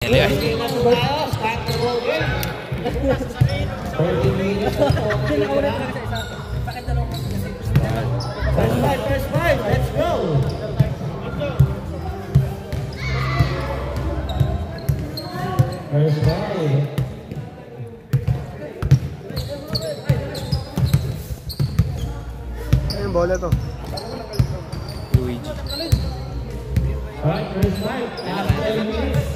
First five, let's go! First five. Ayun, bola to. Luigi. Alright, first five. Last 7 minutes.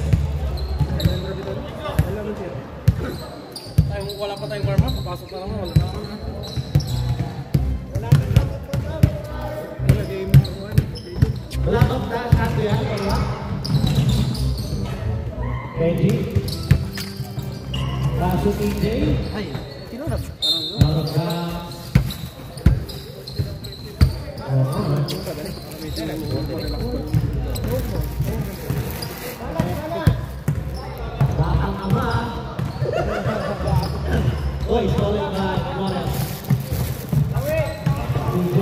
Wala pa tayong warm-up, papasok na naman, wala na naman. Wala kang kaso yan, wala. Ready? Kaso TJ. Ay, sino na? Out of bounds. Batang ama. Oy, stolen by Morales. TJ.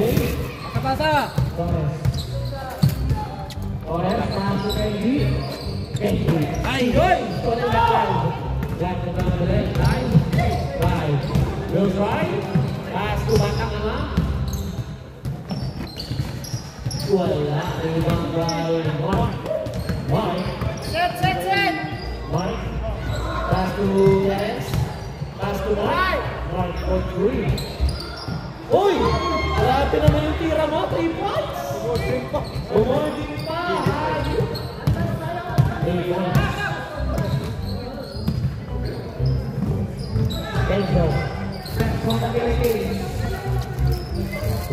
Kapasa! Torres. Torres, masuk Kenji. Kenji. Ay, goy! Stolen by Clive. Clive ke dalam red. Clive. Goes right. Pass to Batang ama. Wala. Rebound by Mike. Mike. Set! Mike. Pass to Lance. Pass to Mike. Mike for 3. Uy! Grabe naman yung tira mo. 3 points. Bumording pa. 3 points. Enzo. Set from the Philippines.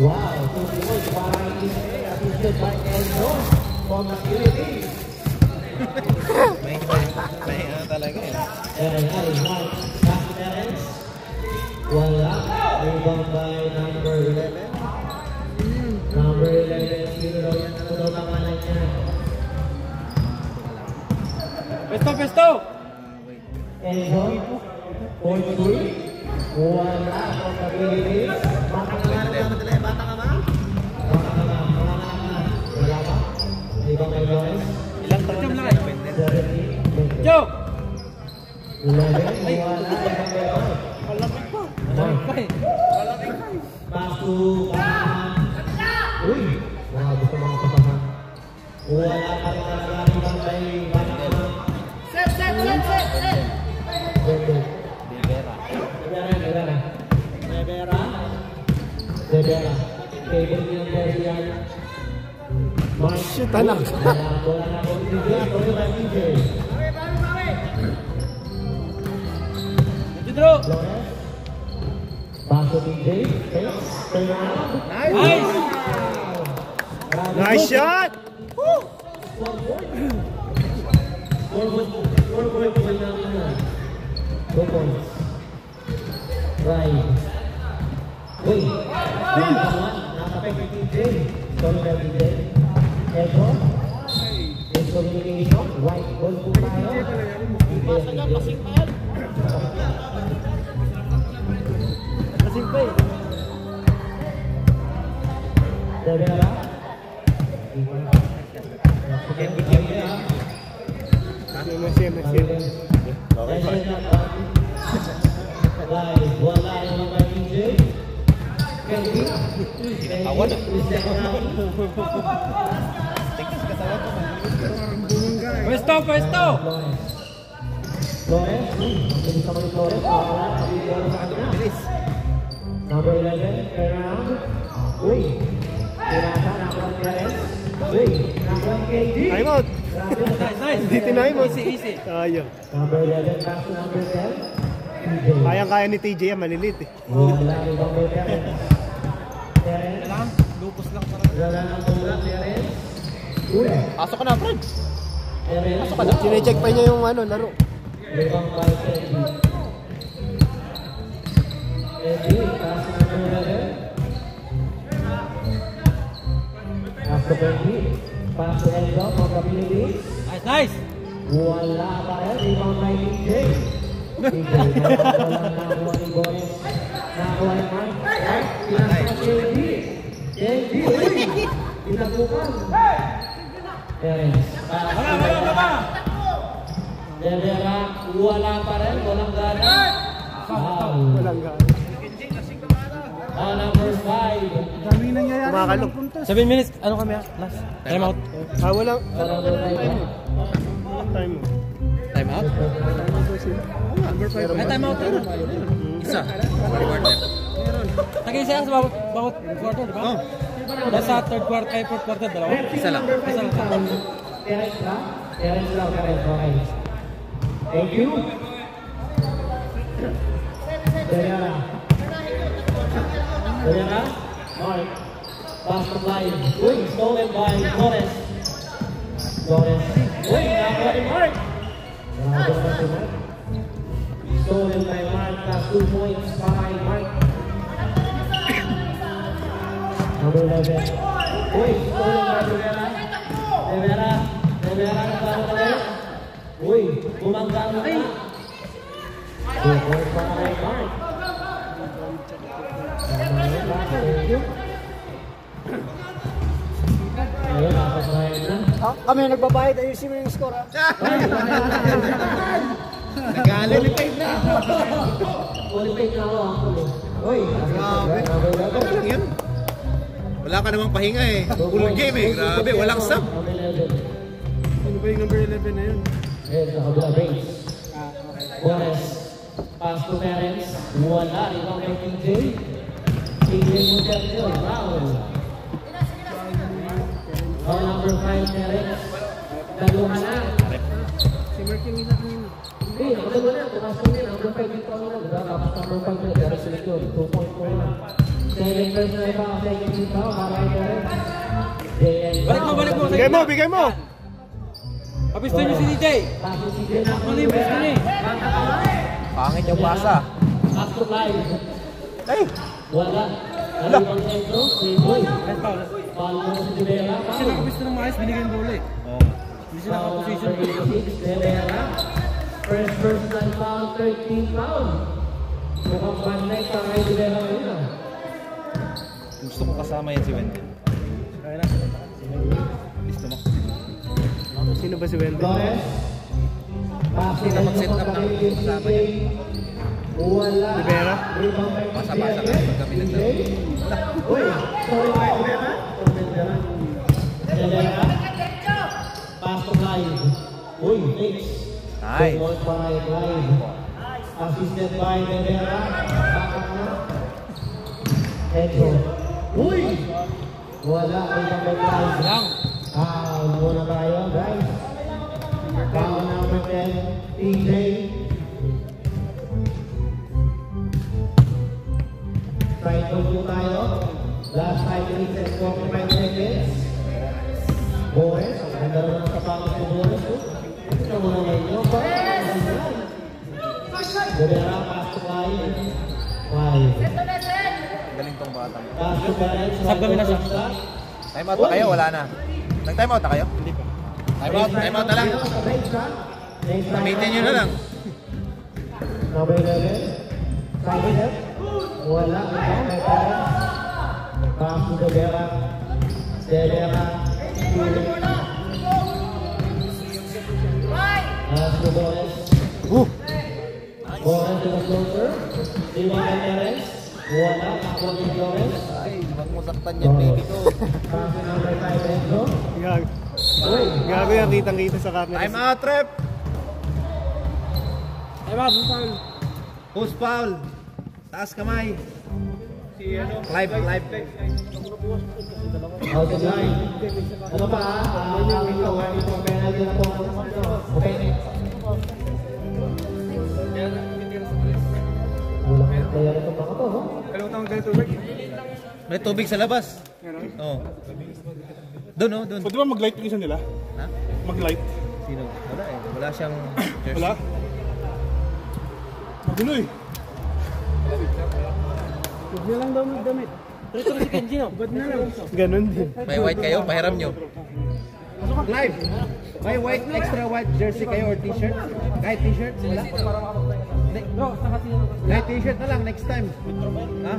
Wow, 2 points para assisted by Enzo from the Philippines. May ano talaga eh. Mike. Pass to Terence. Wala. Rebound by number 11. Number 11. Sino daw yan? Ano daw pangalan niya? Pesto! Enzo. 43. Wala. From the Philippines. Batang ama. Batang ama. Wala pa. Rebound by Lawrence. Ilang taon na lang eh. 17. Joe! 11. Wala. Rebound by Mike. Malamig pa. Mike. Pass to Uy! Wow, gusto mga kapahan. Wala pa rin talaga rebound by Batang. Set! Bebe. Rivera. Favorite niya ang jersey yan. Mike. Shit, anak. Bola na po TJ. Bola by TJ. Jidro! Flores. Pass to TJ. Turn around. Nice! Nice shot! Right. Wait. Nakapag TJ. Sorry na TJ. Eto. Miscommunication. Right. Ball po tayo. Pasok yan, pasing pa yan. Pasing pa eh. Rivera. Guys, wala naman kay TJ. Kenji. Awan. Pwesto! Flores. Bilis naman yung Flores. Bilis. Number 11. Turn around. Uy. Tirasa. Number 11. Uy. Number KD. Time out! Nice! Hindi tinay mo. Easy. Sayang. Number 11. Pass to number 10. TJ. Kayang-kaya ni TJ yan, malilit eh. Wala yung number 10. Terence. Lupos lang para. Wala ng tulak. Terence. Uy. Pasok ka na, Fred! Terence. Sinecheck pa niya yung ano, laro. Libang by Kenji. Kenji. Pass to number 11. Pass to Kenji. Pass to Enzo from the Philippines. Nice! Wala pa rin. Rebound by TJ. TJ. Nakakuha ni Boris. Nakakuha ni Mike. Pinasa pa KD. KD. Pinagukan. Terence. Wala! De Vera, wala pa rin, walang gana. Foul. Walang gana. Number 5. Dami nangyayari. Kumakalog. 7 minutes. Ano kami ah? Last. Time out. Walang Time. time. Time out? Ay, time out na. Isa. Nag-isa lang sa bawat quarter, di ba? Oo. Nasa third quarter, ay fourth quarter, dalawa? Isa lang. Isa lang. Terence ba? Terence lang, Terence. Okay. Thank you. Derera. Derera. Mark. Pass to line. Uy, stolen by Torres. Torres. Uy, nakakuha ni Mark. Nakakuha ni Mark. Stolen by Mark. Plus 2 points by Mark. Number 11. Uy, stolen by Derera. Derera. Derera nagkaroon na rin. Uy, bumanggang na. 2 points by Mark. Ayun, nakapasrayan na. Kami nagbabayad, ayusin mo yung score ha. Nag-alipay na. Qualified na ako. Uy, Ano lang yan? Wala ka namang pahinga eh. Full game eh. Grabe, walang sub. Ano ba yung number 11 na yun? Ayun, sa kabila base. Torres. Pass to Terence. Wala. Ibang kay TJ. TJ Mutercio. Foul. Foul number 5, Terence. Dalawa na. Si Mark yung isa kanina. Hindi, nakadalawa na. Tumas ko nila. Number 5 yung foul na. Diba? Tapos number 5 na. Terence ulit yun. 2.4 na. 7 first na iba. Second yung foul. Para kay Terence. Balik mo, balik mo. Bigay mo, bigay mo! Papisto nyo si DJ. Pass to TJ na. Mali, pisto ni. Pangit yung basa. Pass to live. Ay! Wala. Alibang sentro. Uy. Last foul. Foul mo si Rivera. Kasi nakapisto ng maayos, binigay yung bola eh. Hindi sila Foul nakaposition. number 86, Rivera. First personal foul, 13 foul. Mukhang bandek pa kay Rivera ngayon ah. Gusto ko kasama yan si Wendell. Kaya na. Gusto mo? Sino ba si Wendell? Torres. Passing Sino mag-set up ng kasama niya? Wala. Rivera? Rebound by Basa-basa ka pag kami naglaro. Uy, sorry by Rivera. Rivera. Pass to Clive. Uy, takes. Nice. Ball by Clive. Assisted by Rivera. Back up na. Echo. Uy! Wala. Rebound by Clive. Lang. Muna tayo, guys. Foul number 10, TJ. Try to do tayo. Last 5 minutes and 45 seconds. Boris, ang ganda naman ang sapatos ni Boris. Ito mo na ngayon nyo. Gudera, pass to 5. 5. Galing tong bata. Pass to Perez. Sab kami na siya. Time out ba kayo? Wala na. Nag-time out na kayo? Hindi pa. Time out na lang. Gamitin nyo na lang. Number 11. Side step. Wala. Ikaw, may Perez. Pass to Gudera. Gudera. Pass to Boris. Boris to the closer. Lima kay Perez. Wala. Takbo ni Boris. Ay, huwag mo saktan yan, baby ko. Pass to number 5, Enzo. Gag. Uy. Gago yan, kitang-kita sa camera. Time out, Trep! Time out, foul. Post foul. Taas kamay. Clive. Out of line. Ano pa ha? Ito ang penalty na po. Okay. Wala kang player ito pa ka to, no? May tubig sa labas. Oo. Doon, oh, doon. Pwede ba mag-light yung isa nila? Ha? Mag-light? Sino? Wala eh. Wala siyang jersey. Wala? Magulo eh. Huwag na lang daw magdamit. Ito na si Kenji, no? Ba't na lang? Ganon din. May white kayo? Pahiram nyo. Clive! May white, extra white jersey kayo or t-shirt? Kahit t-shirt? Wala? Bro, saka sino? Kahit t-shirt na lang next time. Ha?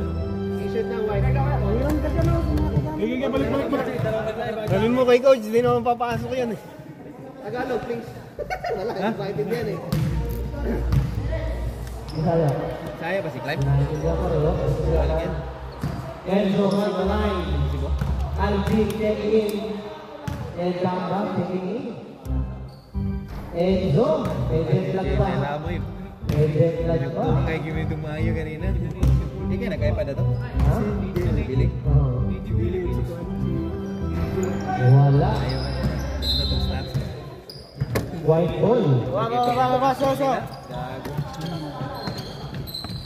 T-shirt na white. Balik. Dalhin mo kay coach, hindi naman papasok yan eh. Tagalog, please. Wala, invited yan eh. Bisaya. Saya ba si Clive? Naiintindihan ko rin, oh. Enzo on the line. Alvin checking in. And Gamba checking in. Enzo, may red flag pa. Amoy. May red flag pa. Yung kay Kimi Tumayo kanina. Hindi kaya nagkaya pa na to? Ha? Bili? Oo. Wala. Ayaw na. Ito itong stats. White ball. Waka, Soso.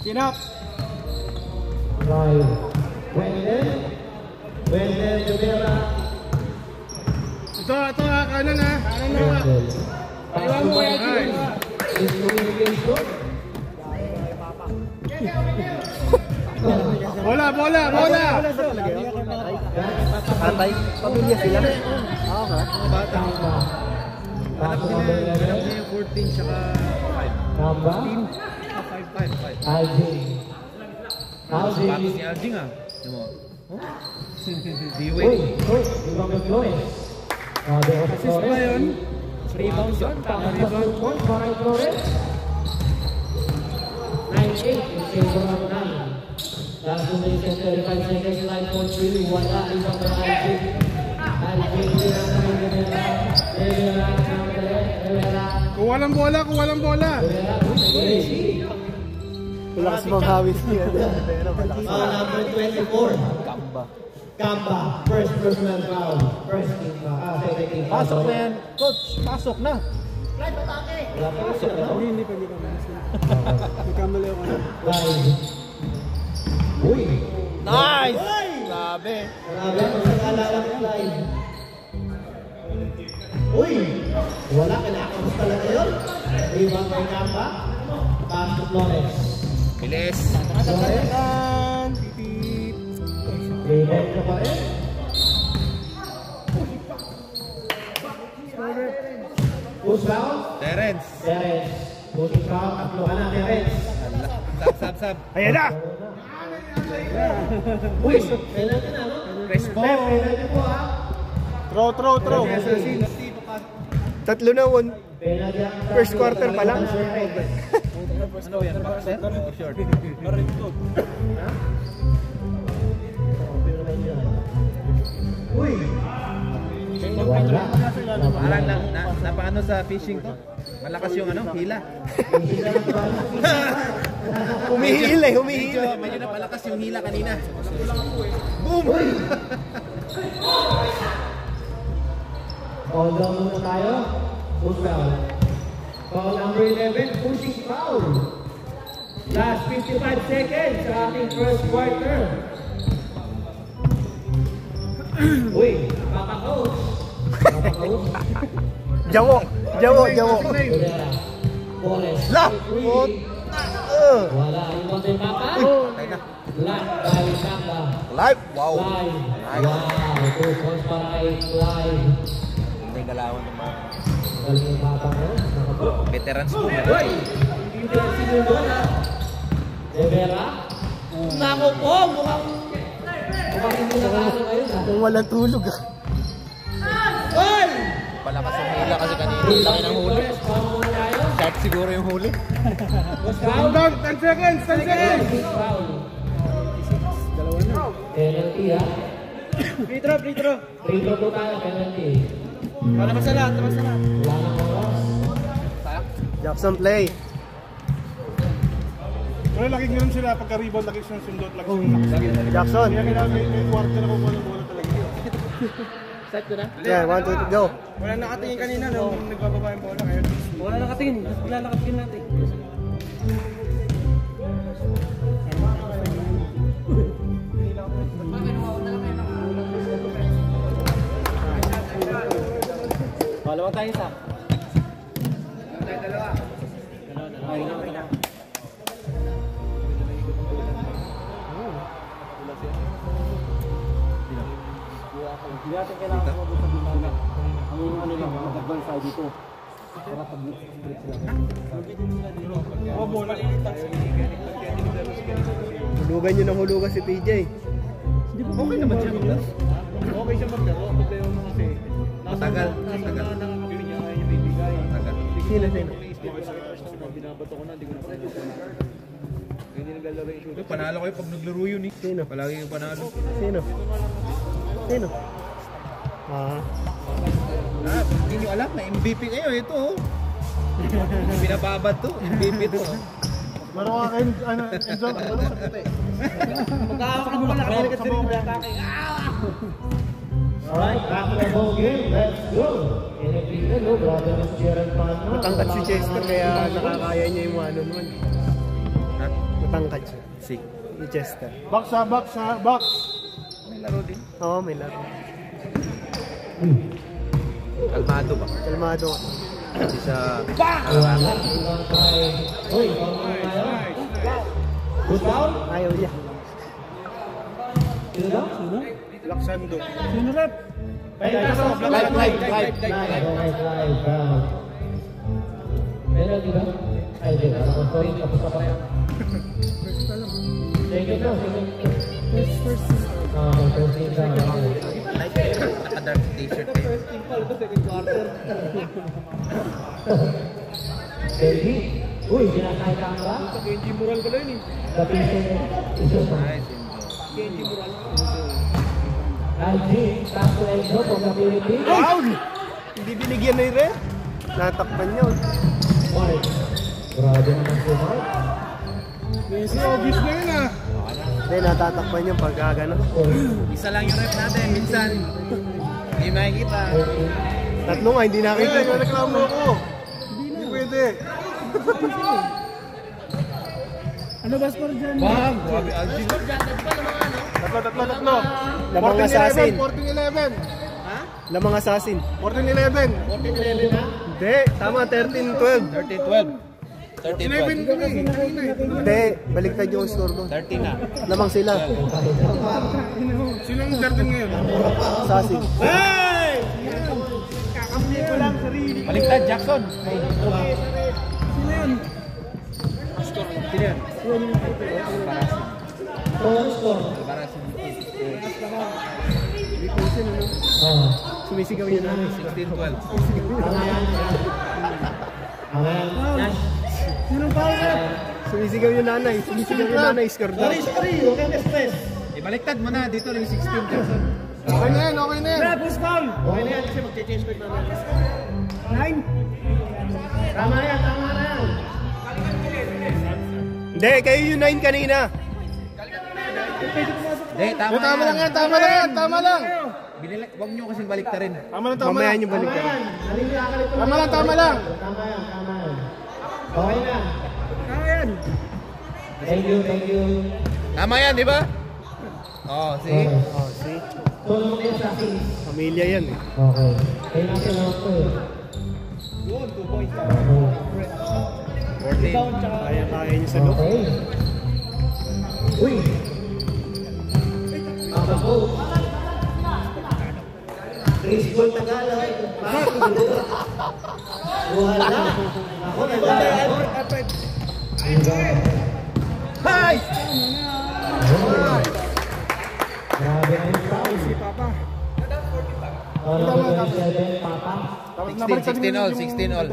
Sinap. Live. Wendell. Wendell Rivera. Ito, kanan ha. Kanan na. Wendell. Iwan mo yan. Is communication. Bola. Tatay? Pamilya sila? Oo ka? Bata. Anak nila yung 14 tsaka 5. Namba. 5. Alvin. Bakas Alvin. ni Alding ah. Ano mo? Uy, ibang Flores. Assist ba yun? Rebound yun. Rebound point para Flores. 9-8 in favor of 9. Last 2 minutes and 35 seconds. 9.3. Wala isang para Alvin. Alvin, Rivera. Kung walang bola. Wala kasi mga hawis niya. Number 24. Gamba. First personal foul. First team foul. Second team foul. Pasok na yan. Coach, pasok na. Wala pa. Pasok na. Hindi pa. Nagkamali ako na. Live. Uy! Nice! Grabe. Grabe ang pagkakaalala ng live. Uy! Wala, kinakamus talaga yun. Rebound by Gamba. Pass to Flores. Bilis. Flores. Rebound na pa rin. Push foul. Terence. Terence. Pushing foul. Tatlo ka na, Terence. Sab. Ayan na! Uy! Penalty na, no? Crespo. Penalty po, ha? Throw. Tatlo na one. Penalty ang First quarter pa lang. Ano yan? Boxer o short? Uy! Wala. Parang napaano sa fishing to? Malakas yung hila. Humihil eh. Medyo napalakas yung hila kanina. Boom! All down muna tayo. Push foul. Foul number 11, pushing foul. Last 55 seconds sa ating first quarter. Uy, napaka-coach. Jawo. Rivera. Flores. La! Wala. Yung mga papa. Black by Gamba. Live! Wow! Live. Wow. 2 points para kay Live. Hindi galawan ng mga Galing yung bata mo. Nakabot. veterans po. Uy! Hindi lang sinundo na. Rivera. Nako po! Mukhang hindi nakano ngayon. Kung walang tulog ah. Uy! Palakas yung hila kasi kanina. Laki ng huli. Foul muna tayo. Shot siguro yung huli. Foul. 10 seconds. Foul. Penalty, ha? Free throw. Free throw po tayo, penalty. Labas na lahat. Wala nang oras. Jackson play. Pero laging ganun sila pagka-rebound, laging sundot, laging Jackson. Kaya kailangan may quarter na kukuha ng bola talaga. Set ko na? Yeah, 1, 2, go. Wala nakatingin kanina nung nagbababa yung bola ngayon. Wala nakatingin. Wala nakatingin natin. Dalawa tayo isa. Dalawa. Hindi natin kailangan sumabot sa bimana. Ang ano lang, mag-advance tayo dito. Para pag-split sila. Oo, bola. Hulugan nyo ng hulugan si PJ. Okay naman siya mag Okay siya maglaro. Problema mo kasi. Matagal. Nakakabili niya yung bibigay. Matagal. Sino? Panalo kayo pag naglaro yun eh. Sino? Palagi yung panalo. Sino? Hindi nyo alam na MVP kayo. Ito oh. Binababad to. MVP to. Meron ka kayo, Enzo? Alright, back to the ball game. Let's go. Inipita, no? Grabe na si Gerald Palma. Matangkad si Chester kaya nakakaya niya yung ano naman. Ha? Matangkad siya. Sig. Ni Chester. Box. May laro din. Oo, may laro. Kalmado ba? Kalmado. Hindi siya... Uy, tayo. Good foul? Ayaw niya. Sino daw? Laksando. Live. Penalty ba? Ay, di ba? Sorry, tapos na pa yan. Thank you, first. Naka-dark t-shirt eh. Baby. Uy, ginakay ka ba? Kenji Moral pala yun eh. Kapisin. Nice. Kenji Moral. Algi, Tasto Enzo, pagkability. Foul! Hindi binigyan na yung red. Natakpan niya. Mark. Grabe naman si Mark. Messi, obvious na yun ah. Hindi, natatakpan niya pag gano'n. Isa lang yung rep natin. Minsan. Hindi makikita. Tatlo nga, hindi nakita. Hey, reklamo ako. Hindi pwede. Ano ba score dyan? Bang! Grabe, Algin. Tatlo. Lamang assassin. 14-11. Lamang assassin. 14-11. Hindi, tama, 13-12. 13-12. 11 kami. Hindi, baliktad yung score doon. 13 na. Lamang sila. Sino yung 13 ngayon? Assassin. Baliktad, Jackson. Sino yan? Sumisigaw yun namin. 16-12. Sinong foul ka? Sumisigaw yung nanay. Score daw. Baliktad mo na. Dito yung 16, Jackson. Okay na yan. Okay na yan kasi mag-change back namin. 9? Tama na yan. Hindi, kayo yung 9 kanina. Hindi, tama yan. Tama lang. Huwag nyo kasing baliktarin. Mamaya nyo baliktad. Tama lang. Okay na. Thank you. Tama yan, di ba? Oo, see? Oh, see? Tulong mo yan sa akin. Pamilya yan eh. Okay. Kaya natin lang ito eh. 14. Kaya nyo sa loob. Okay. Uy! Tama po. Baseball Tagalog. Wala. Ako na. Hi! Grabe na yung tao. Si Papa. Papa. 16 all. 16 all.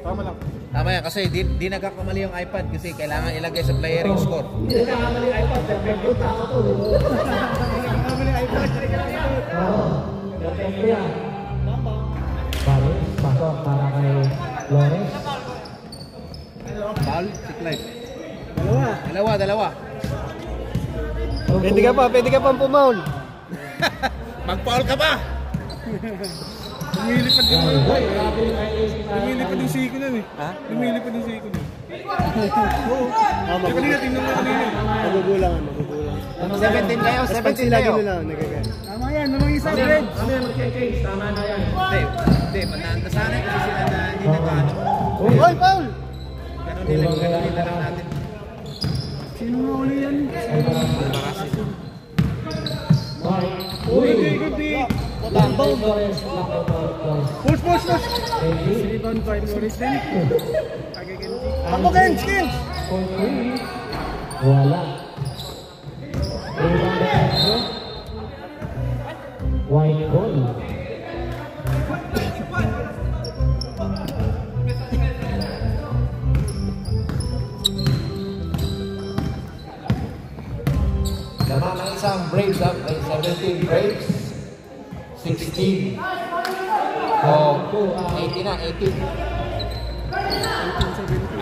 Tama lang. Tama yan, kasi di nagkakamali yung iPad kasi kailangan ilagay sa player yung score. Hindi nakakamali yung iPad. Perfecto tao to. Nakakamali yung iPad. Oo. Perfecto yan. Bale, pasok para kay Flores. Foul, sick life. Dalawa. Pwede ka pang pumaul. Mag-foul ka ba? Lumilipad yung siko nun eh. Ha? Lumilipad yung siko nun. Magugulangan. Tingnan mo kanina. Magugulangan. 17 kayo, Mas pag 17 sila kayo. doon lang, nagagaya. Tama yan, namang isa red. Kami mag-change. Tama na yan. Hindi, manandasanay kasi sila na hindi nagkano. Hoy, Paul! Ganun nila lang natin. Sino nga uli yan? Uy! Push! Rebound by Flores din. Ako, Kenz! Wala. Rebound na Enzo. White ball. ang Braves, 17 Braves. 16. Oh, 18 na, 18.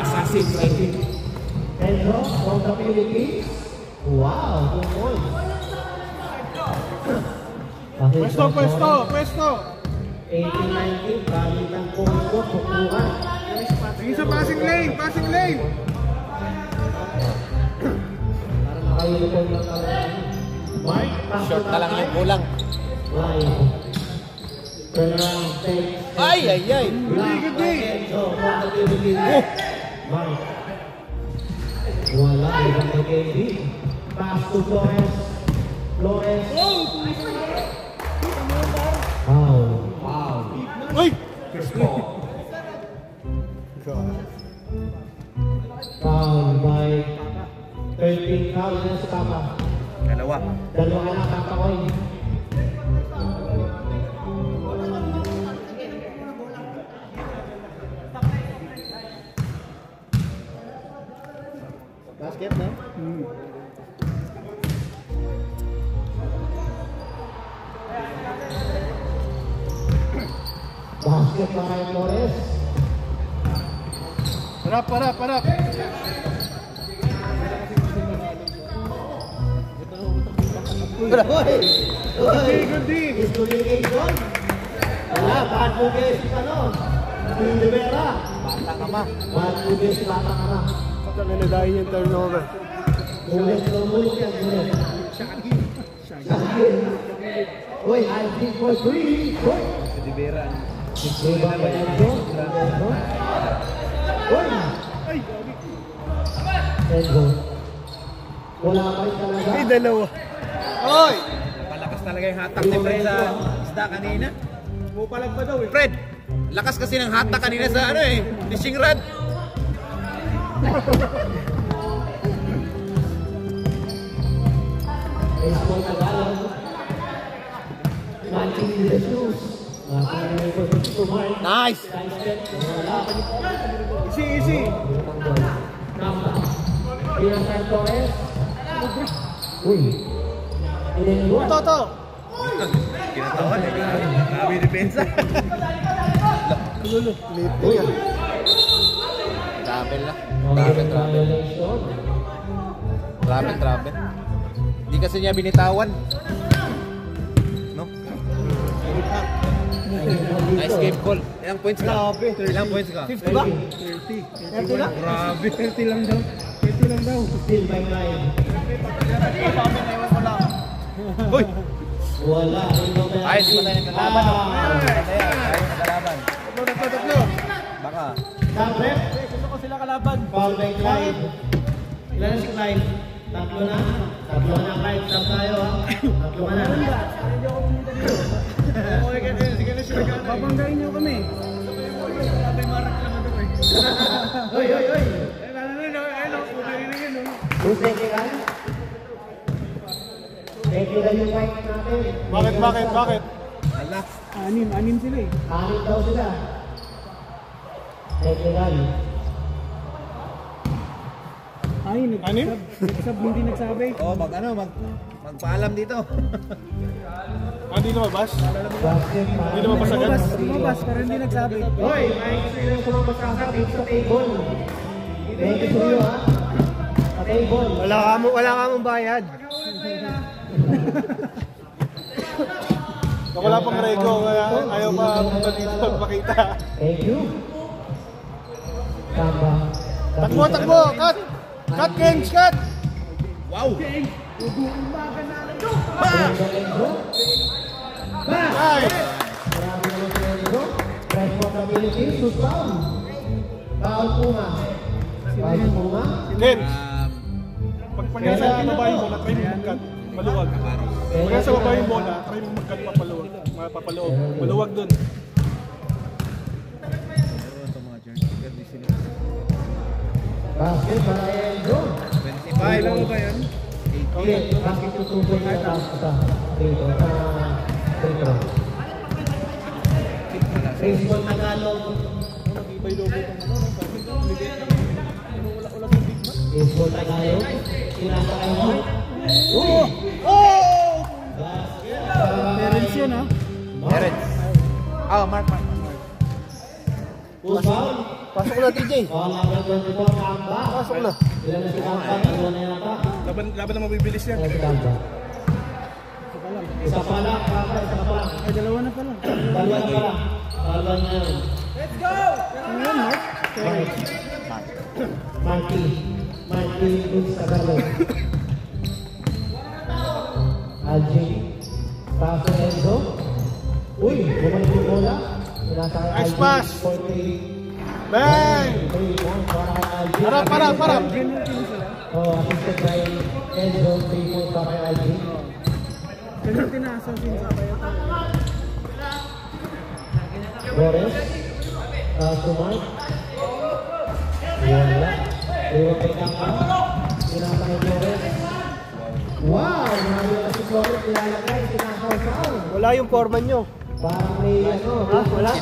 Assassins, 18. Pedro from the Philippines. Wow, 2 points. Pwesto! 18-19, gamit ang points ko, pukuhan. Isa passing lane! Para makauniform lang kami. Mike, Short na lang yung kulang. Live. Turn around, take. Ay! Good day. So, from the Philippines. Mike. Wala, ibang KD. Pass to Flores. Wow. Uy! Foul by 13 foul na si Papa. Dalawa. Dalawa ka na, Papa Koy. Basket na? Basket pa kay Flores. Parap! Good day! Disqualification. Wala, bad movie si Rivera. Bata ka ma. Bad movie si Bata ka na. Pagka niladahin yung turnover. Mulit yan. Uy, I think for 3. Si Rivera. Diba ba yan doon? Uy! Enzo. Wala pa rin talaga. Ay, dalawa. Oy! Palakas talaga yung hatak ni Fred sa isda kanina. Pupalag pa daw eh. Fred! Lakas kasi ng hatak kanina sa fishing rod. Baseball Tagalog. Matching the shoes. Nice! Easy! Ian Santos. Uy. Iniluan. Toto! Kinatawan eh. Grabe yung depensa. Uy. Travel na. Travel. Travel. Hindi kasi niya binitawan. No? Nice game call. Ilang points ka? Ilang points ka? 50 ba? 30 lang? Grabe. 30 lang daw. Still by 9. Uy! Wala. Ay, di ba tayo nagkalaban? Nagkalaban. Tatlo. Baka. Siyempre, Gusto ko sila kalaban. foul by Clyde. Ilan na si Clyde? Tatlo na, Clyde. Stop tayo ha. Tatlo ka na. Sige na siya. Babanggain niyo kami. Oy. Who's technical? Technical yung mic natin. Bakit? Ala. Anim sila eh. Anim daw sila. Technical. Ay, Anim? nagsab, hindi nagsabi. Oh, magpaalam dito. Hindi lumabas? Basket. Hindi naman pasagan? Lumabas, pero hindi nagsabi. Hoy, may sino sumabas ka sa table. Thank you to you ha. Sa table. Wala ka mong bayad. Wala pang rego, kaya ayaw pa punta dito magpakita. Thank you. Tamba. Takbo! Cut, Kench, cut! Wow! Nice! Grabe naman si Enzo. Fresh water Philippines. Shoot foul. Foul Puma. Kench! Pag nasa baba yung bola, try mo mag-cut. Maluwag. Pag nasa baba yung bola, try mo mag-cut papaloob. Maluwag dun. Basket para Enzo. 25. ba yan? Okay, basket tutuloy na sa dito sa dito. Baseball Tagalog. Baseball Tagalog. Sinasakay mo. Uy! yun, ha? Terrence. Mark. Full foul. Pasok na, TJ. Foul number 24, Kamba. Pasok na. Ilan na si Kamba? Dalawa na yata. Laban na mabibilis yan. Ilan si Kamba? Isa pa lang, Kamba. Isa pa lang. Ay, dalawa na pala. Dalawa na pala. Dalawa na yun. Ano yun, Mark? Marky Instagalo. Algie. Paso Enzo. Uy, bumalik yung bola. Nice pass. Bang! Parap. Oh, assisted by Enzo. 3 points para kay Algie. Ganun tinasa din sa kayo. Flores. Paso Mark. Wala. Iwan kay Kamba. Sinasa kay Flores. Wow! Marami na si Flores. Ilalagay. Sinakaw-saw. Wala yung foreman nyo. Parang may ano. Ha? Wala?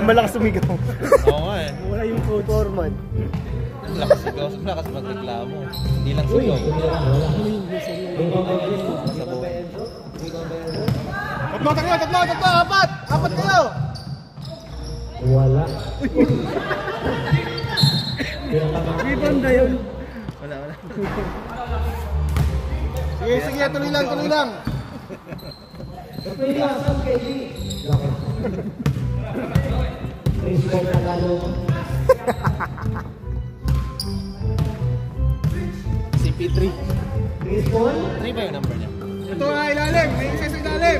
Malakas sumigaw. Oo nga eh. Wala yung foreman. Lakas magreklamo. Hindi lang Uy! sigaw. Tumira. Wala. Ikaw ba Enzo? Tatlo, apat kayo. Wala. Rebound na yun. Wala. Sige, tuloy lang. Pwede lang saan kay G. Baseball na lalo. CP3. Baseball? 3 ba yung number niya? Ito na ilalim. May isa sa ilalim.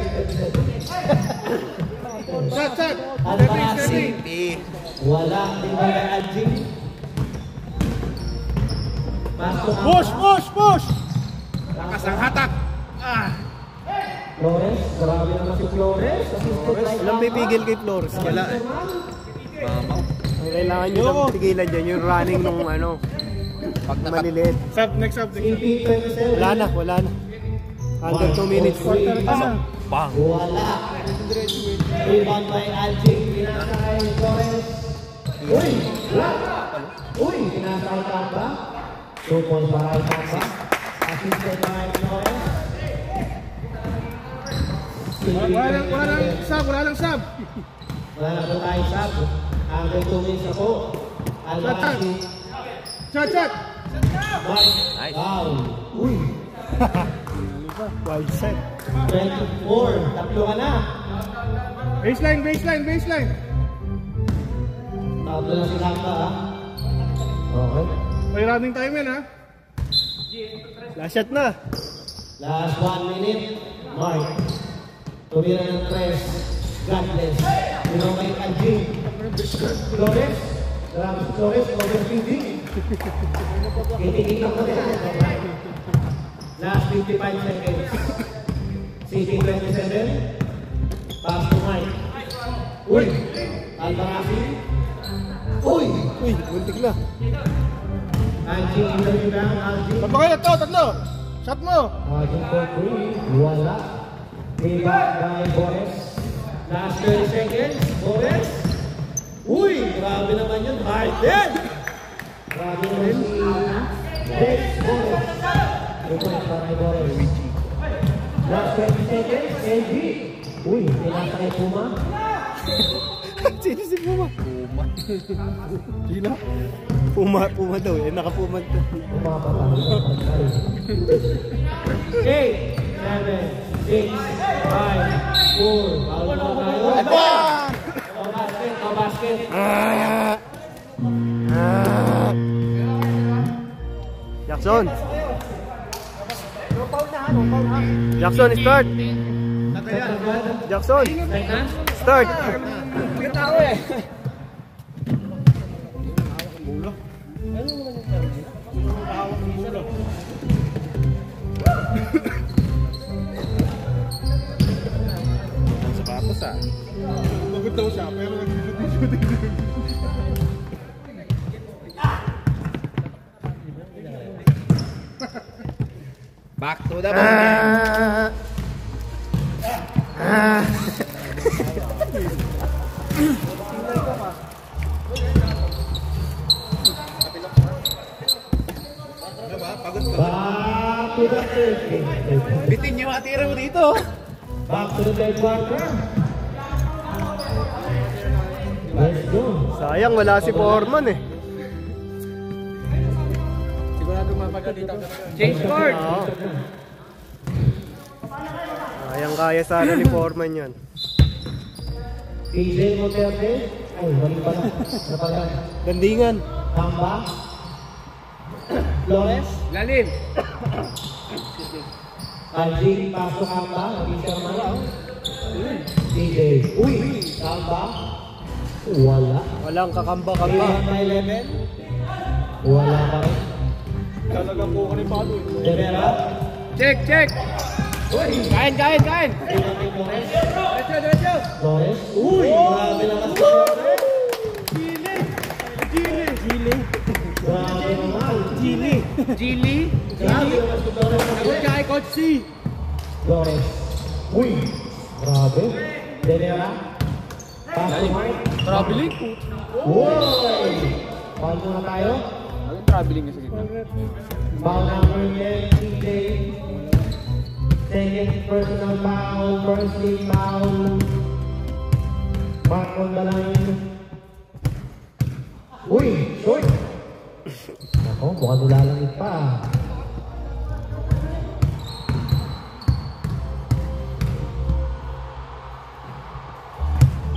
Shot. Alvarez. CP. Wala. Di ba kay Algie? Pasok ang Push! Lakas ang hatak. Flores. Grabe naman si Flores. Assisted by Walang pipigil kay Flores. Wala eh. Mamaw. Ang kailangan nyo lang tigilan dyan, yung running nung Pag maliliit. Next sub. CP27. Wala na. Under 2 minutes. Quarter ka na. Bang! Wala. Rebound by Algie. Pinasa kay Flores. Uy! Block! Uy! Pinasa kay Kamba. 2 points para kay Kamba. Assisted by Flores. Wala lang sub. Wala na po tayo sub. Under 2 minutes ako. Alvarez. Shot. Nice. Wow! Uy! Wild side. 24. Tatlo ka na. Baseline. Tatlo na si Kamba ha. Okay. May running time yan ha. Last shot na. Last 1 minute. Mark. Tumira ng 3. God bless. Pinong kay Algie. Flores. Grabe si Flores. Overfeeding. Kitikita ko rin. Last 55 seconds. CP27. Pass to Mike. Uy! Alvarez. Uy! Uy, buntik na. Algie in the rebound. Algie. Tatlo. Shot mo. Algie for 3. Wala. Rebound by Boris. Last 30 seconds. Boris. Uy! Grabe naman yun. Harden! Grabe naman si Dex Boris. 2 points para kay Boris. Last 20 seconds. LG. Uy! Pinasa kay Puma. Sino si Puma? Sino? Puma daw eh. Nakapuma daw. Pumapatalo sa pagkay. 8, 7, 6, 5, 4. Bawal na tayo. Basket. Jackson, start. Jackson, start. Ang sapatos ah. Pagod daw siya, pero nag-shoot. Back to the ball. Back to the 30. Bitin niyo matira mo dito. Back to the third quarter. Let's go. Sayang, wala si Foreman eh. Sigurado mapagalita ka. Change court! Sayang kaya sana ni Foreman yan. PJ Monterde. Ay, balik pala. Napagan. Gandingan. Tamba. Flores. Lalim. Anjing, pasok Tamba. Hindi siya naman. PJ. Uy! Tamba. Wala. Walang kakamba-kamba. 11. Wala pa rin. Talagang kuha ni Palo. Devera. Check, check. Kain, kain, kain. Flores. Uy! Grabe naman si Flores. Grabe naman. Gili. Grabe naman si Flores. Good guy, Coach C. Flores. Uy! Grabe. Devera. Pasok Mike. Traveling. Uy! Foul muna tayo. Anong traveling niya sa gitna? Foul number 10, TJ. Second personal foul, first team foul. Mark on the line. Uy! Short! Ako, mukhang nilalangit pa.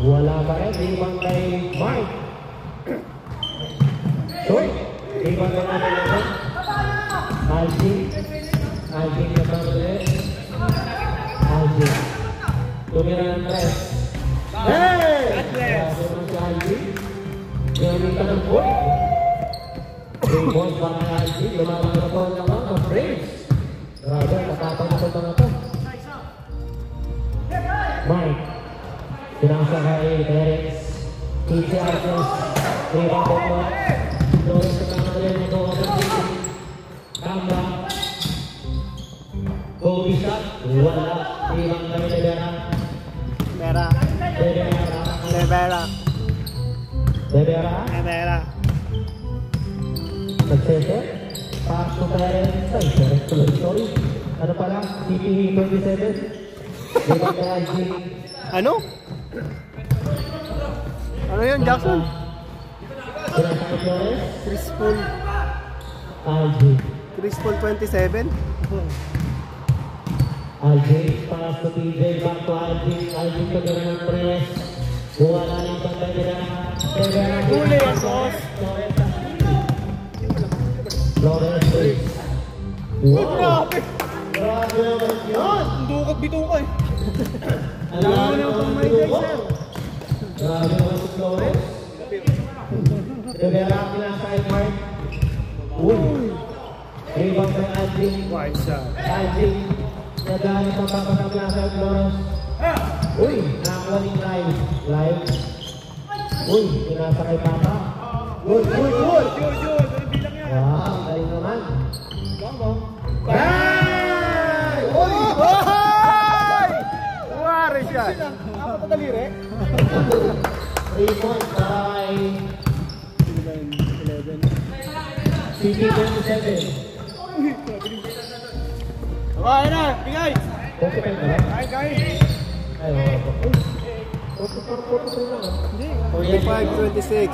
Wala pa rin, ibang kay Mike. Short! Ibang kay Mike. Algie. Algie na ba ulit? Algie. Tumira ng press. Hey! Grabe naman si Algie. Gamit ka ng boy. 3 points para kay Algie. Lumaban na po naman ang Braves. Grabe, matapang na po mga to. Mike. Pinasa kay Terence. TJ Arces. Rebound po mo. Flores na naman rin ito. Tamba. Kobe shot. Wala. Rebound kami Devera. Vera. Devera. Devera. Nagseset. Pass to Terence. Ay, Terence tuloy. Sorry. Ano pala? CPE 27. Rebound kay Algie. Ano? Ano yun, Jackson? Pinasa kay Flores. Chris Paul. Algie. Chris Paul 27. Algie, pass to TJ, back to Algie. Algie kagana ng press. Wala ng bantay nila. Huli yan, boss. Flores. Wow! Grabe naman yun! Dukot-bituko eh. Alam mo na pang may guys, sir. Grabe naman si Flores. Devera, pinaside mark. Uy! Rebound kay Algie. Wide shot. Algie. Nagani pa papasapla sa Flores. Uy! Nakakuha ni Live. Live. Uy! Pinasa kay Papa. Good! Wow! Galing naman. Hey! Uy! Wari siya. 3 points para kay 11. CP27. Okay na, bigay. Okay pa ba? Kain. Ay, wala pa. Uy! 44 lang. 45-26.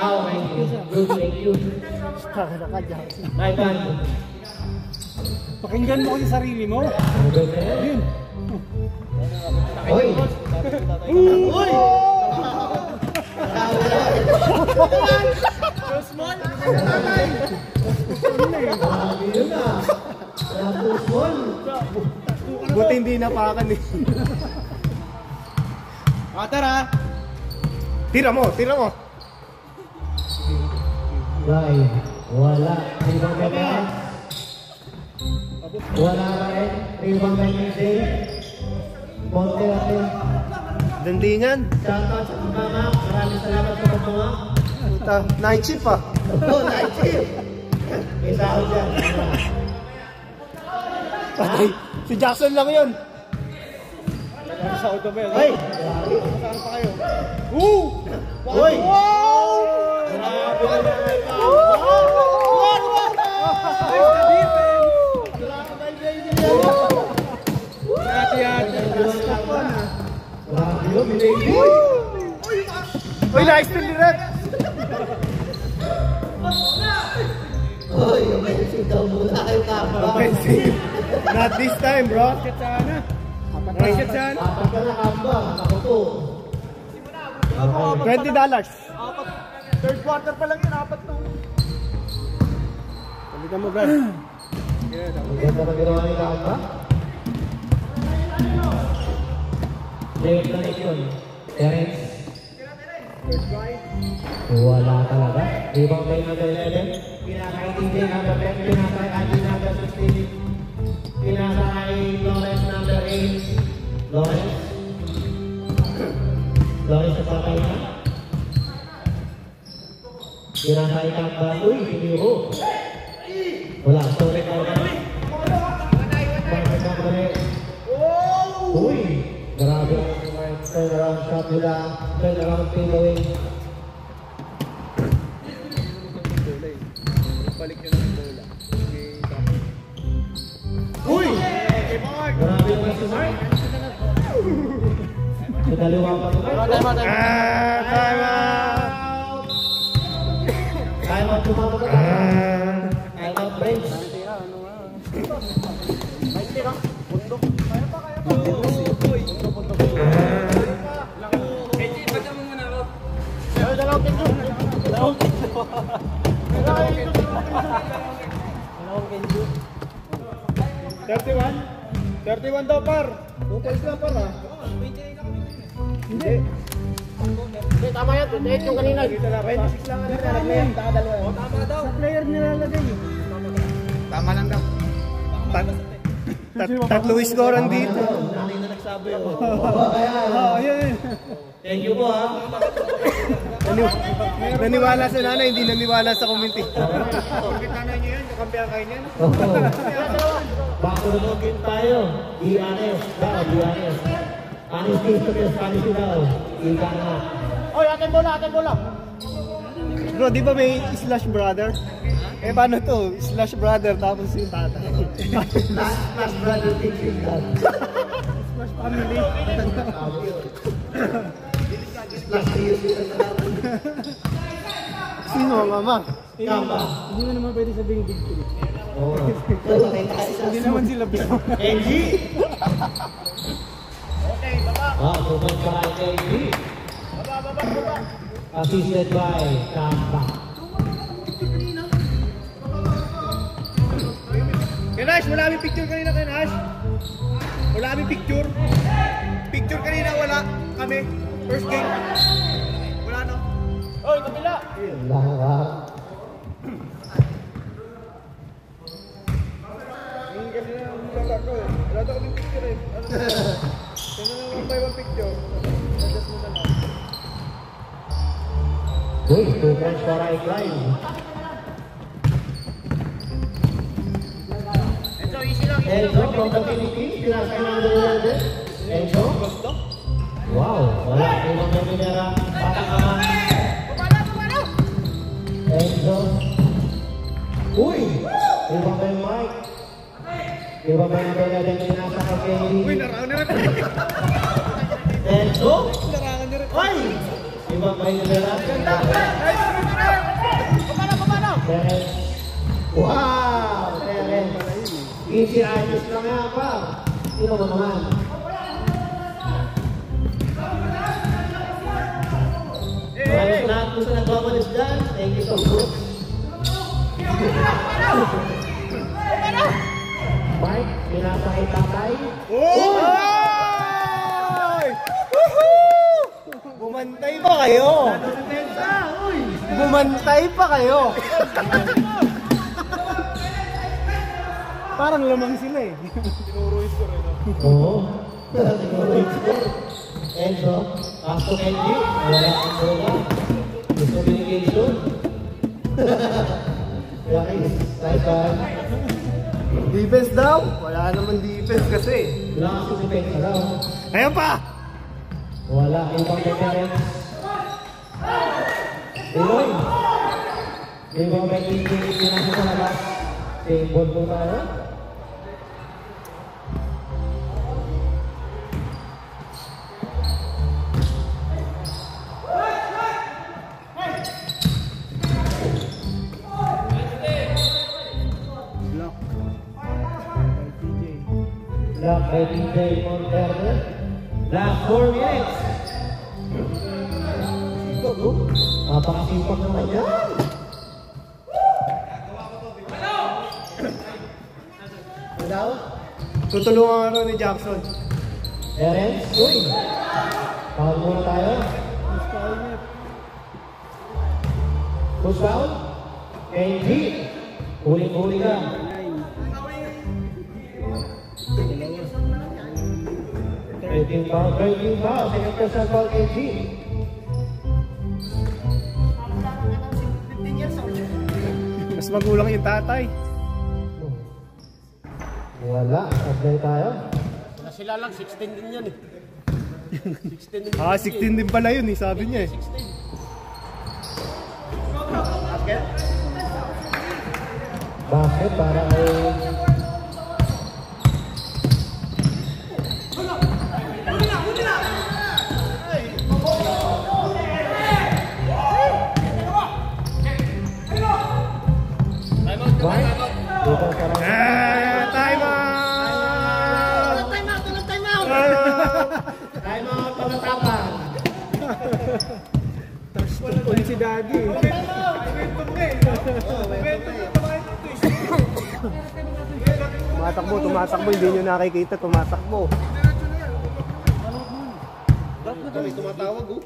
Okay. Good, thank you. Ay, man. Pakinggan mo kasi sarili mo. Good na yan. Uy! Uy! So small. Grabe yun ah. Napusol. Buti hindi napakan eh. Tara. Tira mo. Right. Wala. Rebound kay Pat. Wala pa rin. Rebound kay Nidey. Monte natin. Dandingan. Shoutout sa mga. Maraming salamat sa pagtunga. Puta, night shift ah. Oh, night shift. May sahod dyan. Ay, si Jackson lang yun. Sa auto ba yun? Ay! Saan pa kayo? Uy! Wow! Grabe naman. Hello, baby. Uy, nice to ni Rep. Oy, offensive daw muna kayo kapa. Offensive. Not this time, bro. Nice sana. Apat ka na kamba. Ako to. $20. Third quarter pa lang yun, apat to. Palitan mo, Brad. Ang ganda na ginawa ni kamba. Late na yun. Terence. Wala talaga. Ibang play number 11. Pinakay DJ number 10. Pinakay Andy number 16. Pinakay Lawrence number 8. Lawrence. Lawrence sa patay na. Pinakay Kamba. Uy, piniro. Wala. Sorry ka ba? Uy. Grabe. Turnaround shot nila. Turnaround pinawin. Balik nyo lang yung bola. Uy! Grabe naman si Mark. Sa dalawa pa ito. Time out! Time out tumama ka. Time out bench. $31? $31 daw, par. 2 points lang, par, ha? Hindi. Hindi, tama yan. 28 yung kanina. 26 lang ang nilalagay. Tama daw. Sa player nilalagay. Tama lang daw. Tatlo scorean dito. Nanay na nagsabi ako. Ayun. Thank you po ha. Naniwala sa nanay, hindi naniwala sa community. Bago na mag-game tayo. Be honest. Be honest. Honesty to the Spanish daw. Ika na. Oy, atin bola. Bro, di ba may slash brother? Eh, paano to? Slash brother tapos yung tatay. Last brother teaching that. Slash family. Last year. Sino ang mama? Kamba. Hindi mo naman pwede sabihin big three. Oo. Hindi naman sila big. NG. Tuman pa kay NG. Assisted by Kamba. Kenash, wala kami picture kanina, Kenash. Wala kami picture. Picture kanina, wala kami. First game. Wala no. Oy, kabila. Lahat. Kasi na wala ko eh. Wala daw kaming picture eh. Kaya na lang one picture. Adjust mo na lang. Uy, 2 points para i-climb. Enzo from the Philippines, pinasay number 11. Enzo. Wow, wala. Ibang na pinera. Patakaman. Enzo. Uy! Ibang na yung mic. Ibang na yung number 11 pinasa kay Kelly. Uy, narangan na rin. Enzo. Narangan na rin. Uy! Ibang na yung number 11. Terence. Wow! Terence. 15 ayos lang nga pa. Sino mo naman? Maraming lahat po sa nagbabalis dyan. Thank you so much. Mike, pinasakay tatay. Oy! Woohoo! Bumantay pa kayo. Bumantay pa kayo. Parang lamang sila eh. Tinuruin ko rin. Oo. Tinuruin ko. Enzo, pasok Enzo. Wala ang bola. Miscommunication. Guys, type Defense daw? Wala naman defense kasi. wala kasi si Pekka daw. Ayan pa! Wala ibang difference. Iloy. Ibang may pinasa sa labas. Table po tayo. Black kay TJ Monterde. Last 4 minutes. Napakasipag naman yan. Tutulungan ka ni Jackson. Terence, uy. Foul muna tayo. Push foul. KG. Huling-huli ka. 13 foul. Second person foul KG. Mas magulang yung tatay. Wala. Apply tayo. Sila lang, 16 din yan eh. 16 din. 16 din pala yun eh, sabi niya eh. Basket para kay... Time out! Time out, pangatapan. Ulit si Daddy. Tumatakbo, hindi nyo nakikita, tumatakbo. Kami tumatawag oh.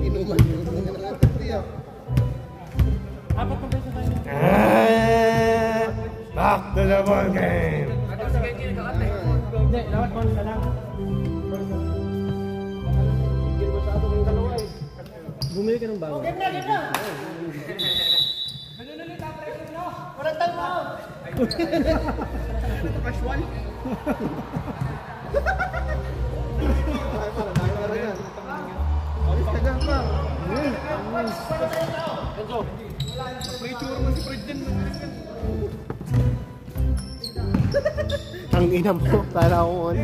Inuman na lang tayo. Back to the ball game. Hindi, dapat ball ka lang. Bumili ka ng bago. Game na! Walang time out! Casual? May tsura mo si Fred dyan. Ang ina mo, para akong on.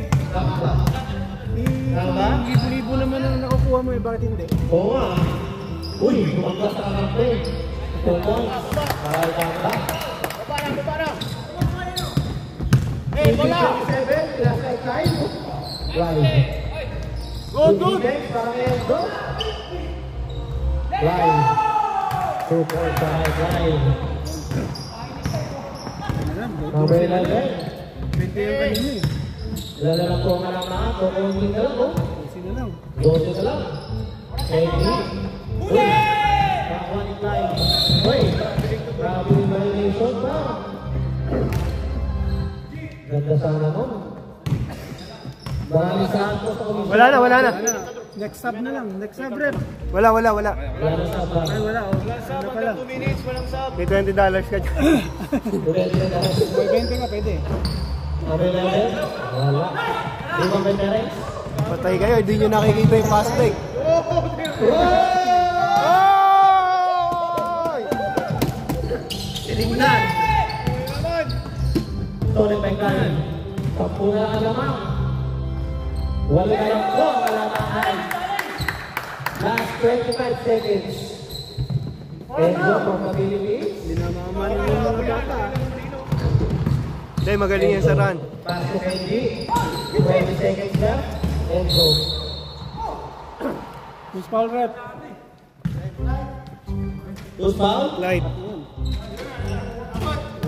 Libo-libo naman ang nakukuha mo eh, bakit hindi? Oo nga. Uy, kumangga sa kape. Tungkol. Mahal ka ba? Baba na! Hey, bola! 27, last night time. Right. Good! Para ngayon, go! Right. 2 points sa high line. Number 11. 20 yung kanina eh. Lalala ko nga lang na ako. Kung na lang, oh. Sino lang? 12 na lang. Eddie. Uy! Kakuan tayo. Uy! Grabe yung violation ba? Ganda sana mo. Maraming Santos ako. Wala na. Next sub na lang. Next sub, rep. Wala. Wala na sa ba? Ay, wala. Ano pala? 2 minutes, walang sub. May $20 ka dyan. May 20 ka, pwede. Number 11. Wala. Di ba may Terence? Patay kayo, hindi nyo nakikita yung fast break. Tinignan. Tony Pengkan. Kapuna ka lamang. Wala ka lang po. Wala tahan. Last 25 seconds. Enzo from the Philippines. Hindi na mamamali yung mga bata. Hindi, magaling yan sa run. Pass to Kenji. 20 seconds left. Enzo. Who's foul, rep? Who's foul? Light.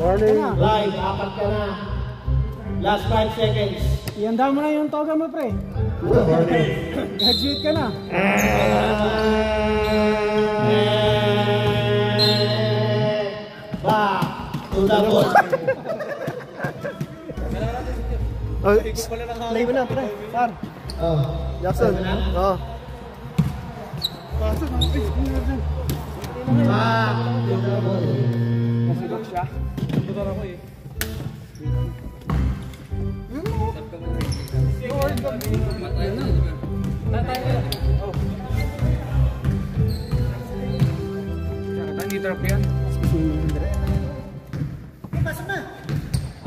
Warning. Live. Apat ka na. Last 5 seconds. Ianda mo na yung toga mo, pre. Graduate ka na. Back to the ball. Play mo na, pre. Par. Oh. Jackson. Oo. Back to the ball. Masigok siya. Tutor ako eh. Hindi drop yan.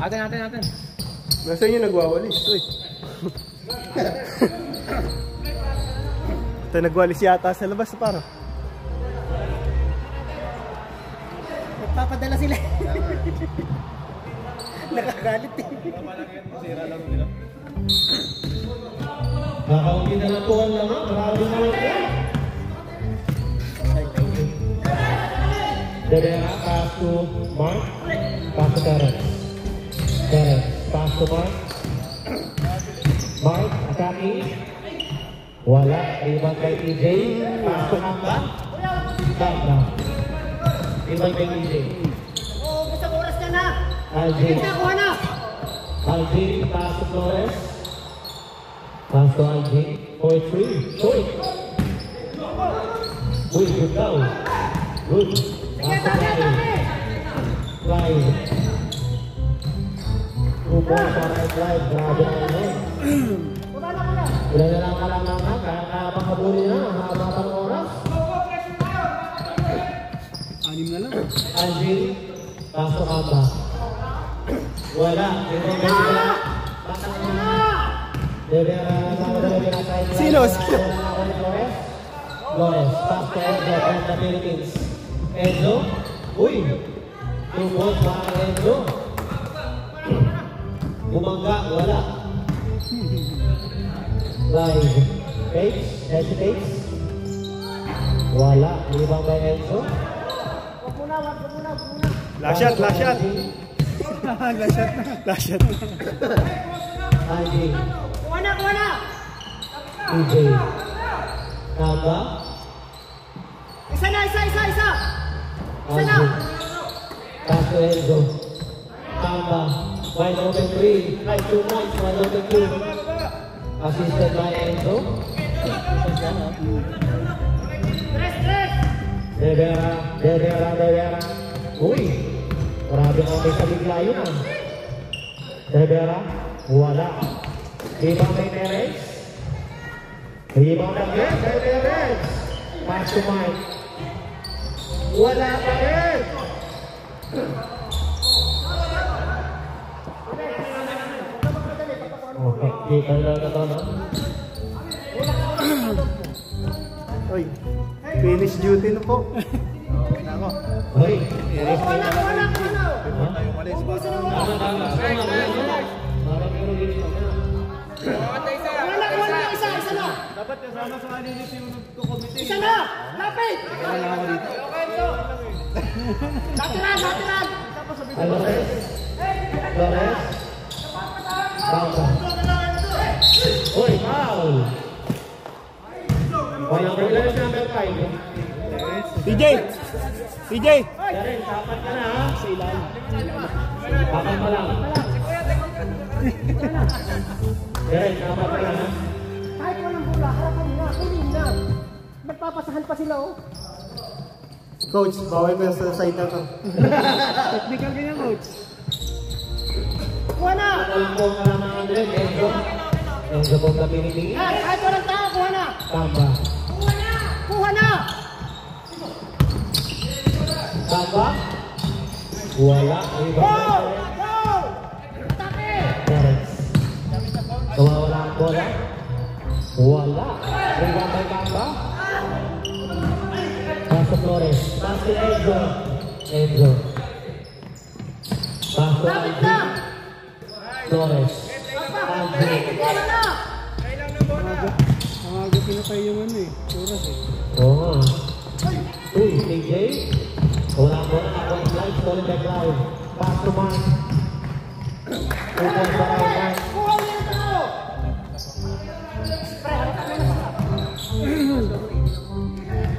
Atin. Nasa inyo nagwawalis. Uy. Ito nagwalis yata sa labas para. Nagpapadala sila. Nakagalit eh. Kakaunti na lang po ang laman. Maraming naman po. Debera, pass to Mark. Pass to Karen. Karen, pass to Mark. Mark, attacking. Wala. Rebound kay TJ. Pass to Kamba. Kamba. Rebound kay TJ. Oo, isang oras ka na. Alvin. Nakuha na. Alvin, pass to Flores. Pass to Alvin. 4-3. Short. Uy, good daw. Good. Pass to Clive. Clive. Upon para Clive. Grabe na yun. Ilan na lang kalangan kaya kapakabuli na. Haba pang oras. 6 na lang. Alvin. Pass to Kamba. Wala. Sino? Flores, pass to Enzo from the Philippines. Enzo, uy! 2 balls para Enzo. Bumangga, wala. Live. Fakes, hesitates. Wala. Ibang kay Enzo. Wag muna. Last shot. Last shot. Andy. Kuha na. TJ. Kamba. Isa na. Andy. Pass to Enzo. Kamba. Wide open 3. Right 2 points. Wide open 2. Assisted by Enzo. Rivera. Uy! Marami na may sabigla yun ah. Rivera. Wala. Rebound kay Perez. Rebound again kay Perez. Pass to Mike. Wala pa rin. Okay, kita lang na ito, no? Oy, finish duty na po. Hoy. Kuha na. Isa na. Dapat kasama sa kanila yung committee. Isa na. Lapit. Latiran. Alvarez. Flores. Bauta. Hoy, foul. Walang regulars number 5. TJ. Karen, sapat ka na ha. Sapat pa lang. Karen, sapat ka na ha. Kahit walang bola, harapan na. Kunin na. Magpapasahan pa sila oh. Coach, bawal ko sa side na to. Technical ganyan, coach. Kuha na. Walang po ka lang mga Andres. Enzo po ka pinitingin. Kahit walang tao, kuha na. Kamba. Kuha na. Kamba. Wala. Rebound. Atake. Perez. Wala ang bola. Wala. Rebound by Kamba. Pass to Flores. Pass to Enzo. Pass to Alvin. Flores. Alvin. Kuha na. Mga pinatay yung ano eh. Oras eh. Oo. Uy, TJ. Wala ang bola. One slide. Stolen by Clive. Pass to Mark. 2 points para kay Mark. Kuha na yung tao.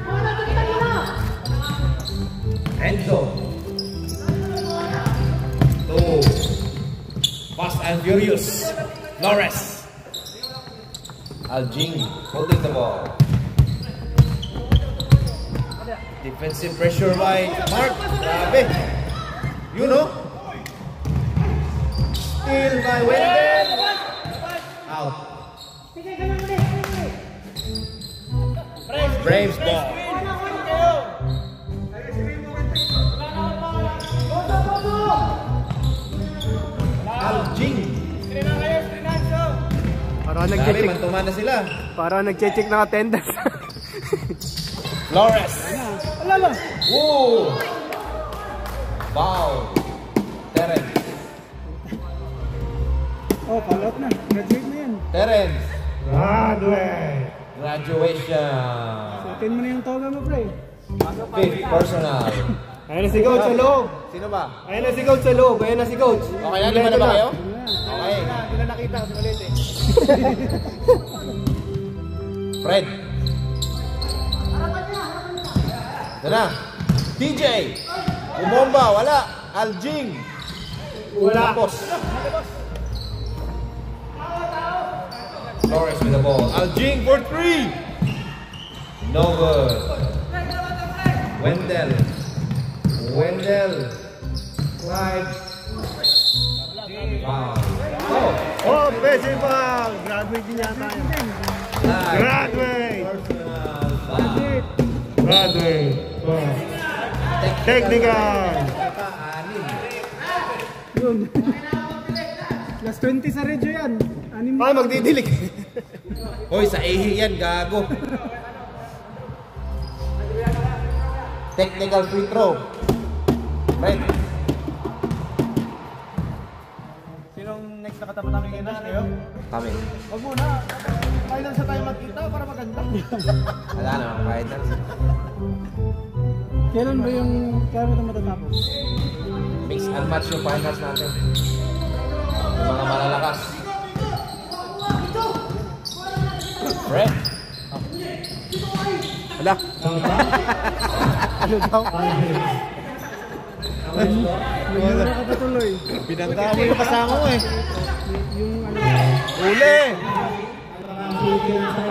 Kuha na, tukitan mo na. Enzo. 2. Fast and Furious. Flores. Aljing holding the ball. Defensive pressure by Mark. Grabe. You know. Steal by Wendell. Out. Sige, ganun ulit. Braves ball. Aljing. Parang Grabe, nag-check. mantuman na sila. Parang nag-check ng attendance. Flores. Alala. Woo! Foul. Terence. Oh, call out na. Graduate na yan. Terence. Graduate. Graduation. Atin mo na yung toga mo, pre. Fifth personal. Ayun na si Coach sa loob. Sino ba? Ayun na si Coach sa loob. Ayun na si Coach. Okay na, lima na ba kayo? Okay. Hindi na nakita. Sinulit eh. Fred. Yan na. TJ. Umomba, wala. Aljing. Wala. Tapos. Torres with the ball. Aljing for 3. No good. Wendell. Clyde. Wow. Oh, pwede ba? Graduate din yata yun. Graduate! Graduate. Technical! Yun. Plus 20 sa Regio yan. Ah, magdidilig. Hoy, sa ehi yan, gago. Technical free throw. Right. Sinong next na katapat namin ngayon? Kayo? Kami. Huwag muna. Kailan sa tayo magkita para maganda. Wala na, kahit na. Kailan ba yung kaya mo ito matatapos? Mix and match yung finals natin. Yung mga malalakas. Fred. Wala. Ano daw? Wala ka pa tuloy. Binangga mo yung kasama mo eh. Yung ano? Uli!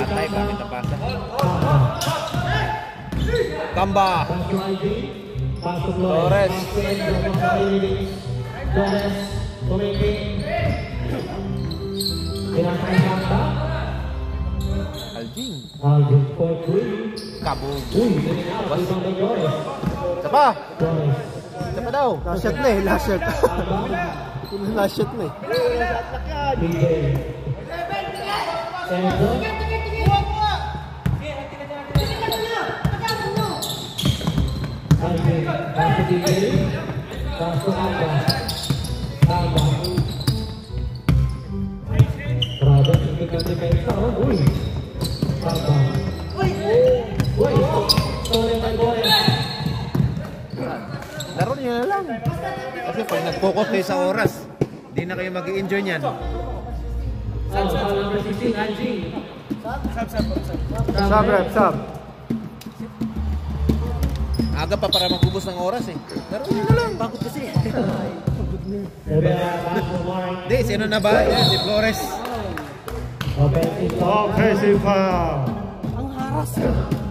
Patay pa, kita pasa. Kamba! Torres! Aljing! Kabog! Isa pa! Isa pa daw! Last shot na eh, last shot. Last shot na eh. Laro niyo na lang. Kasi pag nag-focus kayo sa oras, hindi na kayo mag-i-enjoy niyan. Sub, rep, sub. Aga pa para magubos ng oras eh. Laro niyo na lang. Bakit kasi? Hindi, sino na ba? Yan, si Flores. Offensive foul. Ang haras.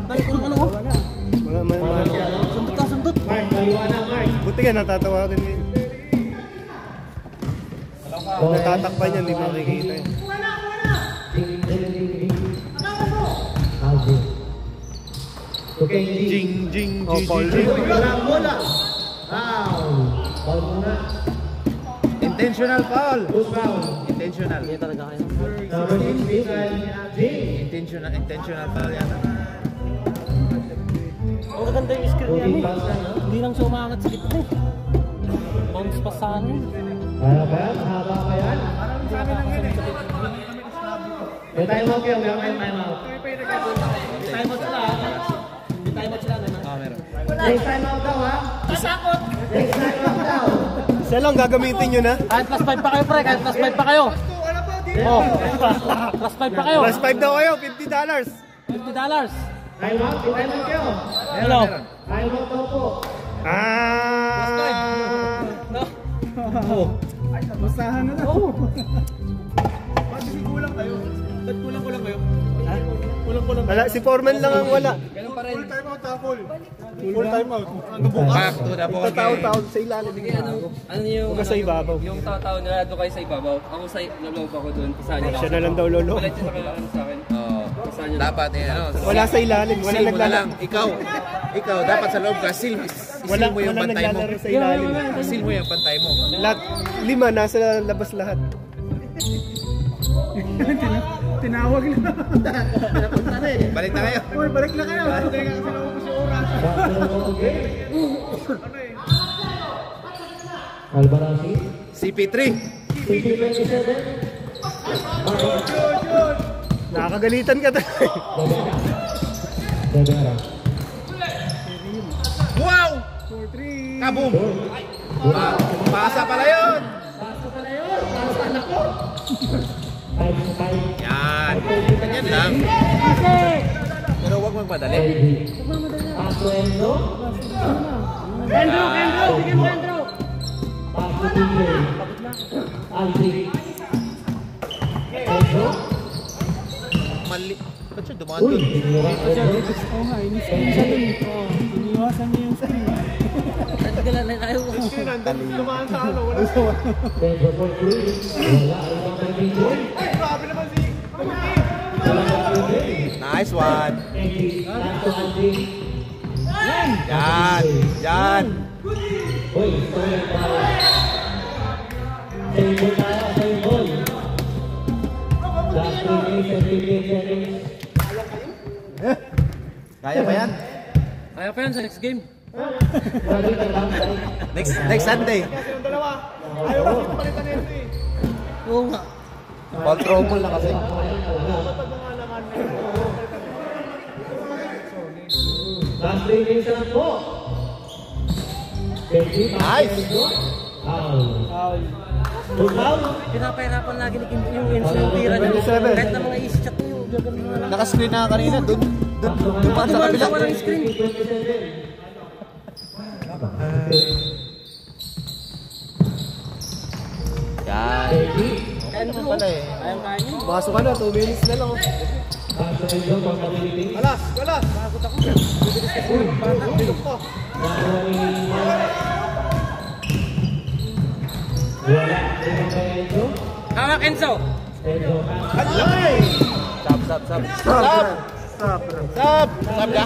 Dahil ko ng ano? Sundot ka, sundot. Buti ka natatawa din eh. Natatakpan yan, hindi makikita eh. Jing, jing, Oh, foul. Intentional foul. Intentional. Hindi talaga kayo. Intentional foul yan. Ang maganda yung screen niya eh. Hindi lang siya umangat sa gitna eh. Bounce pa sana eh. Haba ka yan? May time out kayo, may time out. May time out sila. May time out sila naman. Meron. Next time out daw ha? Masakot! Next time out daw. Siya lang gagamitin nyo na. Kahit plus 5 pa kayo pre, kahit plus 5 pa kayo. Oh, plus 5 pa kayo. Plus 5 daw kayo, $50. $50. Time out, may time out kayo. Hello. Time out daw po. Basahan na lang. Bakit kulang kayo? Ba't kulang kayo? Ha? Kulang. Wala, si Foreman lang ang wala. Ganun pa rin. Full time out ha, full time out. Back to the ball game. Tao-tao sa ilalim. Ano yung Huwag sa ibabaw. yung tao na doon kayo sa ibabaw. Ako sa loob ako doon. Pasahan niyo. Siya na lang daw lolo. Wala siya sa akin. Pasahan niyo. Dapat eh, ano. Wala sa ilalim, wala Seal mo na naglalaro. lang. Ikaw, dapat sa loob ka. Seal Wala mo yung pantay mo. naglalaro sa ilalim. Seal mo yung pantay mo. Lahat, 5 nasa labas lahat. Tinawag na. Balik na kayo. Uy, balik na kayo. Teka kasi naubos yung oras. Albarasi. CP3. CP27. Nakakagalitan ka talaga. Debera. Wow! 4-3. Kaboom! Pasa pala yun! Paso pala yun. Paso anak ko. 5-5. Yan. Ganyan lang. Pero huwag magmadali. Paso Enzo. Kendro! Bigyan mo Kendro! Paso TJ. Aldric. Enzo. Mali. Ba't siya dumaan Uy, doon? tinira ko Enzo. Oo nga, in-screen siya dun. Oo, iniwasan niya yung screen. Nagagalan na tayo. Tumaan sa ano, wala sa Enzo for 3. Wala. Ibang kay TJ. Ay, grabe naman si Kamiti. Nice one. Paso Aldric. Yan. Yan. Uy, stolen tayo. Save ball tayo, save ball. Last 3 days and 58 seconds. Kaya ba yan? Kaya pa yan sa next game. Grabe ka lang. Next Sunday. Kasi yung dalawa, ayaw kasi palitan na ito eh. Oo nga. All trouble na kasi. Last 3 days na po. Nice. Foul. Foul. Pinapahirapan lagi ni Kim yung instant tira niya. Kahit na mga easy shot niyo, gagawin mo na lang. Naka-screen na kanina. Doon dumaan sa kabila. Walang screen. Yan. Kaya naman pala eh. Ayang kaya niyo. Pasok ka na, 2 minutes na lang. Paso Enzo, pagkability. Alas, alas. Bakot ako. Bibilis kasi yung bata. Bilog pa. Wala. Ibang kay Enzo. Hawak Enzo! Enzo. Sab. Stop, ref. Sab ka?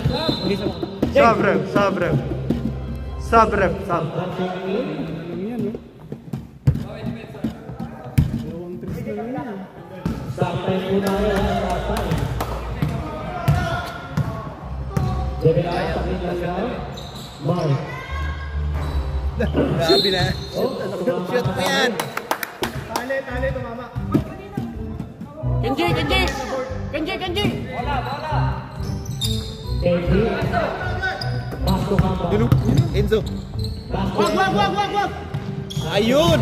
Stop, ref. Stop, ref. Stop, ref. Stop. Sampai muna yan. Sampai. Debera. Sampai lang. Mark. Grabe na. Shoot mo yan. Tali, tumama. Kenji! Kenji. Pasto Kamba. Enzo. Pasto Wag! Ayun.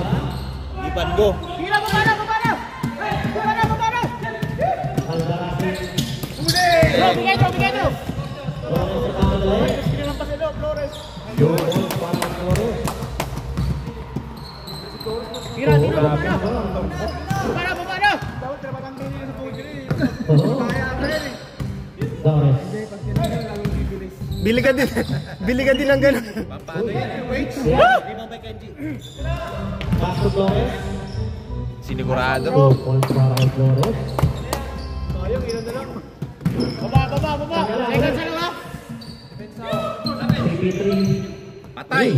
Iban go. Tira mo para! Aldarasi. Bigay nyo! Flores sa kamalay. Flores. Flores para Flores. Tira! Para. Dapat dapat ang ganyan sa tubig rin. Oo. Kaya ka rin eh. Flores. Bili ka din ng gano'n. Paano yan? Pasto Flores. Sinigurado. 2 points para kay Flores. Sayang, ilan na lang. Baba! Second sa lang! CP3. Patay.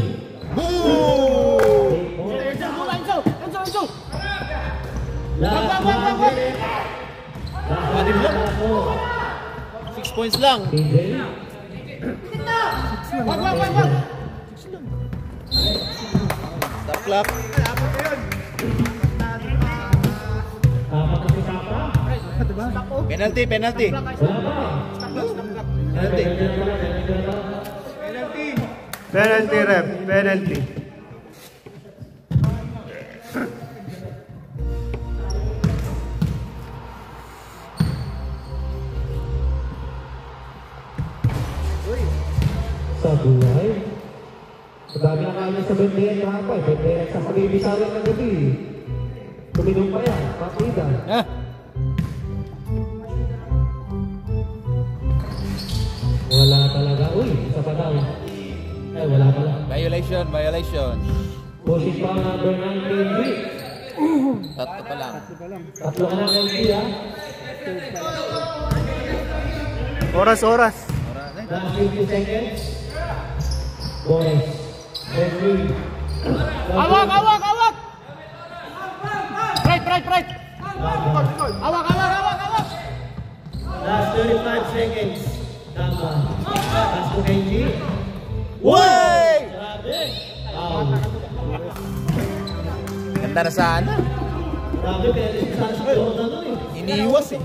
Boom! Enzo! Last 1 minute. Anim lang. 6 points lang. TJ. Wag! Stop clock. Tama na si Sapa. Penalty. Wala pa. Penalty. Penalty, ref. Penalty. Sa buhay. Sabi na kami sa Bendian kahapon. Bendian sa Kabibisarin ng gabi. Tuminong pa yan. Partida. Wala talaga. Uy, isa pa daw. Ay, wala pala. Violation. Pushing pa number 9, KG. Tatlo pa lang. Tatlo ka na KG, ha? Oras. Last 50 seconds. Boys. Referee. Awak! Right! Awak! Last 35 seconds. Tama. Last to KG. Way! Grabe. Foul. Ganda na sana. Grabe, pero sa doon ano eh. iniiwas eh.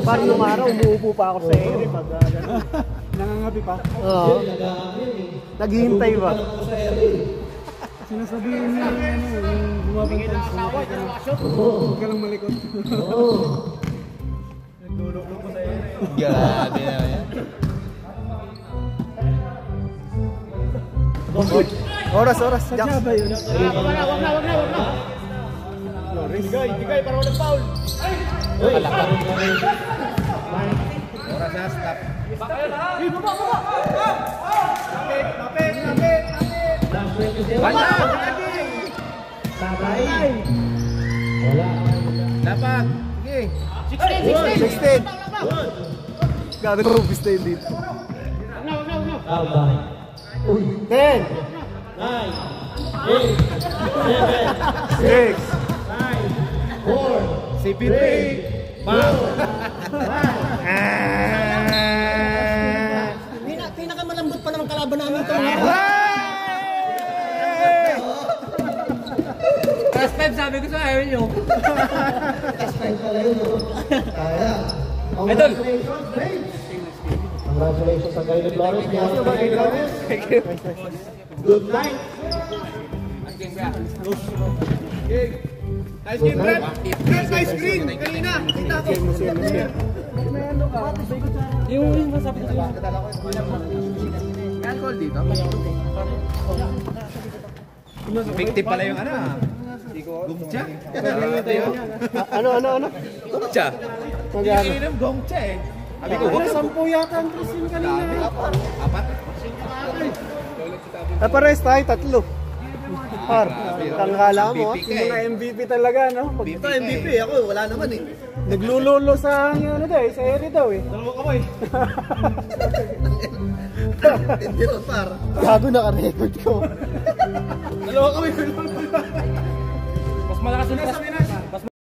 Parang nung araw, umuupo pa ako sa iyo. Nangangapi pa. Oo. Naghihintay ba? Sinasabihin niya yung gumabang ka sa huwag ka lang malikot. Nagluloko ko sa iyo. Grabe na yan. Oras. Sadya ba yun? Wag na. Bigay, para walang foul. Oras na, stop. Kapit. Wala. Sabay. Wala. Dapat. Sige. 16. Gano'n ko rubis na yun dito. Sabay. 10, 9, 8, 6. 4, CP3. 5. Pinakamalambot pa naman kalaban namin ito. Last 5 sabi ko sa ayaw nyo. Idol. Congratulations sa Gayle Flores. Good night. Nice game, Brad. Nice screen. Kanina. Kita ko. Yung masabi ko sa'yo. Yan call dito. Victim pala yung ano. Gongcha. Ano? Gongcha. Magano? Ininom gongcha eh. Sabi ko, Ano, 10 yata ang presin kanina. apat. Pares tayo, 3. Par, tanghala mo. MVP Yung mga MVP talaga, no? Pag MVP ito, MVP, ako, wala naman eh. Naglulolo sa ano daw eh, sa ere daw eh. Dalawa kamay. Hindi ron, par. Gago naka-record ko. Dalawa kamay. Mas malakas yung Sabi na